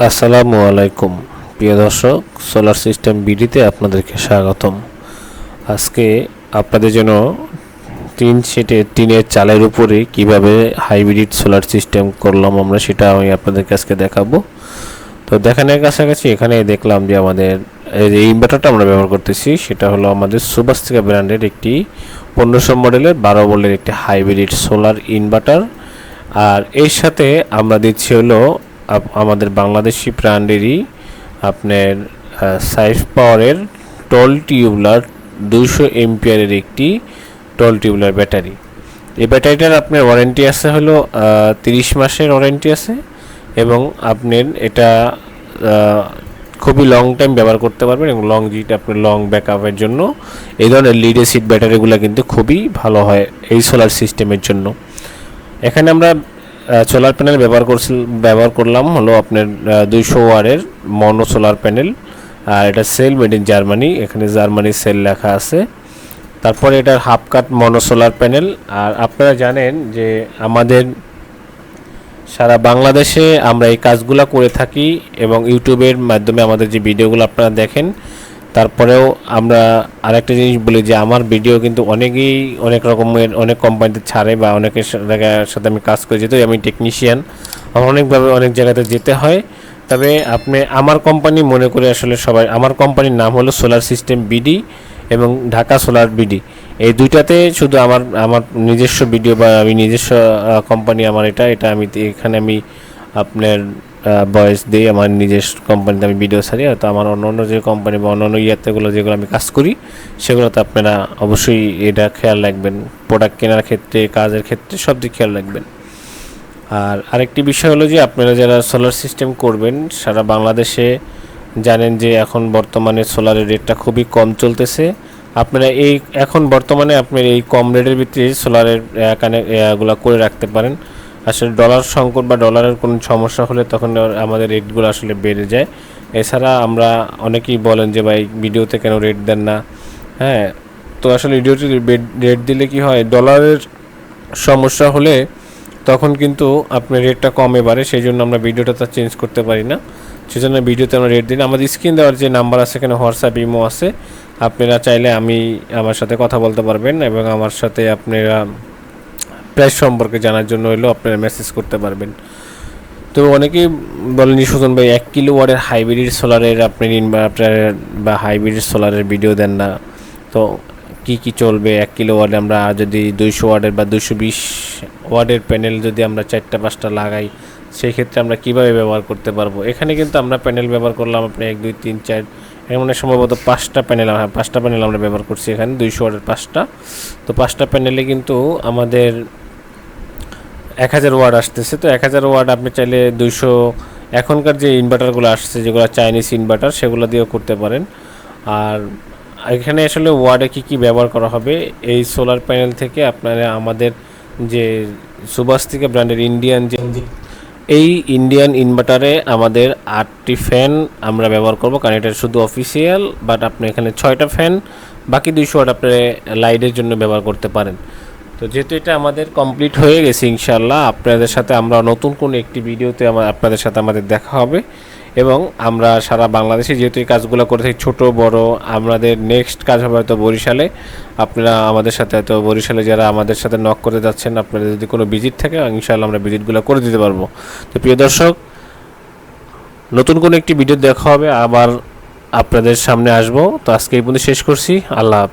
আসসালামু আলাইকুম প্রিয় দর্শক, সোলার সিস্টেম বিডিতে আপনাদেরকে স্বাগতম। আজকে আপনাদের জন্য টিনের চালের উপরে কিভাবে হাইব্রিড সোলার সিস্টেম করলাম আমরা, সেটা আমি আপনাদেরকে আজকে দেখাবো। তো দেখানোর কাছাকাছি এখানে দেখলাম যে আমাদের এই ইনভার্টারটা আমরা ব্যবহার করতেছি, সেটা হলো আমাদের সুভাষিকা ব্র্যান্ডের একটি 1500 মডেলের 12 ভোল্টের একটি হাইব্রিড সোলার ইনভার্টার। আর এর সাথে আমরা দিচ্ছি হলো আমাদের বাংলাদেশি ব্র্যান্ডেরই আপনার সাইফ পাওয়ারের টল টিউবলার 200 এম্পিয়ারের একটি টল টিউবলার ব্যাটারি। এই ব্যাটারিটার আপনার ওয়ারেন্টি আছে হলো 30 মাসের ওয়ারেন্টি আছে, এবং আপনার এটা খুবই লং টাইম ব্যবহার করতে পারবেন, এবং আপনার লং ব্যাকআপের জন্য এই ধরনের লিড অ্যাসিড ব্যাটারিগুলো কিন্তু খুবই ভালো হয় এই সোলার সিস্টেমের জন্য। এখানে আমরা সোলার প্যানেল ব্যবহার করলাম হলো আপনার 200 ওয়াটের মনো সোলার প্যানেল। আর এটা সেল মেড ইন জার্মানি, এখানে জার্মানি সেল লেখা আছে। তারপরে এটার half cut mono solar panel. আর আপনারা জানেন যে আমাদের সারা বাংলাদেশে আমরা এই কাজগুলো করে থাকি, এবং ইউটিউবের মাধ্যমে আমাদের যে ভিডিওগুলো আপনারা দেখেন। তারপরেও আমরা আরেকটা জিনিস বলি যে আমার ভিডিও কিন্তু অনেকেই অনেক রকমের অনেক কোম্পানিতে ছাড়ে, বা অনেকের সাথে আমি কাজ করে যেতে, আমি টেকনিশিয়ান, আমার অনেকভাবে অনেক জায়গাতে যেতে হয়। তবে আপনি আমার কোম্পানি মনে করে আসলে সবাই, আমার কোম্পানির নাম হলো সোলার সিস্টেম বিডি এবং ঢাকা সোলার বিডি। এই দুইটাতে শুধু আমার নিজস্ব ভিডিও বা আমি নিজস্ব কোম্পানি আমার এটা আমি এখানে আমি আপনার ভয়েস দিই, আমার নিজস্ব কোম্পানিতে আমি ভিডিও ছাড়ি। হয়তো আমার অন্য যে কোম্পানি বা অন্য ইয়াতেগুলো যেগুলো আমি কাজ করি, সেগুলোতে আপনারা অবশ্যই এটা খেয়াল রাখবেন। প্রোডাক্ট কেনার ক্ষেত্রে, কাজের ক্ষেত্রে সব দিক খেয়াল রাখবেন। আর আরেকটি বিষয় হলো যে আপনারা যারা সোলার সিস্টেম করবেন সারা বাংলাদেশে, জানেন যে এখন বর্তমানে সোলারের রেটটা খুবই কম চলতেছে। আপনারা এখন বর্তমানে আপনার এই কম রেটের ভিতরে সোলারের এগুলো করে রাখতে পারেন। আসলে ডলার সংকট বা ডলারের কোনো সমস্যা হলে তখন আমাদের রেটগুলো আসলে বেড়ে যায়। এছাড়া আমরা অনেকেই বলেন যে ভাই ভিডিওতে কেন রেট দেন না। হ্যাঁ, তো আসলে ভিডিওতে রেট দিলে কি হয়, ডলারের সমস্যা হলে তখন কিন্তু আপনার রেটটা কমে বাড়ে, সেই জন্য আমরা ভিডিওটা তো চেঞ্জ করতে পারি না। সেই জন্য ভিডিওতে আমরা রেট দিই না। আমাদের স্ক্রিন দেওয়ার যে নাম্বার আছে, এখানে হোয়াটসঅ্যাপ ইমো আছে, আপনারা চাইলে আমার সাথে কথা বলতে পারবেন, এবং আমার সাথে আপনারা প্রাইস সম্পর্কে জানার জন্য হলেও আপনারা মেসেজ করতে পারবেন। তো অনেকেই বলেন সুজন ভাই 1 কিলোওয়াটের হাইব্রিড সোলারের আপনার ইনভার্টার বা হাইব্রিড সোলারের ভিডিও দেন না, তো কি চলবে 1 কিলোওয়াটে? আমরা যদি 200 ওয়াটের বা 220 ওয়াটের প্যানেল যদি আমরা 4-5টা লাগাই, সেই ক্ষেত্রে আমরা কিভাবে ব্যবহার করতে পারবো? এখানে কিন্তু আমরা প্যানেল ব্যবহার করলাম আপনি 1 2 3 4 এমন সম্ভবত 5টা প্যানেল আমরা ব্যবহার করছি এখানে 200 ওয়াটের 5টা। তো 5টা প্যানেলে কিন্তু আমাদের 1000 ওয়াট আসতেছে। তো 1000 ওয়াট আপনি চাইলে 200, এখনকার যে ইনভার্টারগুলো আসছে যেগুলো চাইনিজ ইনভার্টার, সেগুলো দিয়েও করতে পারেন। আর এখানে আসলে ওয়ার্ডে কী ব্যবহার করা হবে এই সোলার প্যানেল থেকে, আপনারা আমাদের যে সুভাষিকা ব্র্যান্ডের এই ইন্ডিয়ান ইনভার্টারে আমাদের 8টি ফ্যান আমরা ব্যবহার করব, কারণ এটা শুধু অফিসিয়াল। বাট আপনি এখানে 6টা ফ্যান, বাকি 200 ওয়াট আপনি লাইটের জন্য ব্যবহার করতে পারেন। তো যেহেতু এটা আমাদের কমপ্লিট হয়ে গেছে, ইনশাল্লাহ আপনাদের সাথে আমরা নতুন কোনো একটি ভিডিওতে আপনাদের সাথে আমাদের দেখা হবে। এবং আমরা সারা বাংলাদেশে যেহেতু এই কাজগুলো করে থাকি, ছোটো বড়, আমাদের নেক্সট কাজ হবে হয়তো বরিশালে। আপনারা আমাদের সাথে হয়তো বরিশালে যারা আমাদের সাথে নক করে যাচ্ছেন, আপনাদের যদি কোনো ভিজিট থাকে, ইনশাআল্লাহ আমরা ভিজিটগুলো করে দিতে পারবো। তো প্রিয় দর্শক, নতুন কোনো একটি ভিডিও দেখা হবে, আবার আপনাদের সামনে আসবো। তো আজকে এই পর্যন্ত শেষ করছি। আল্লাহ হাফেজ।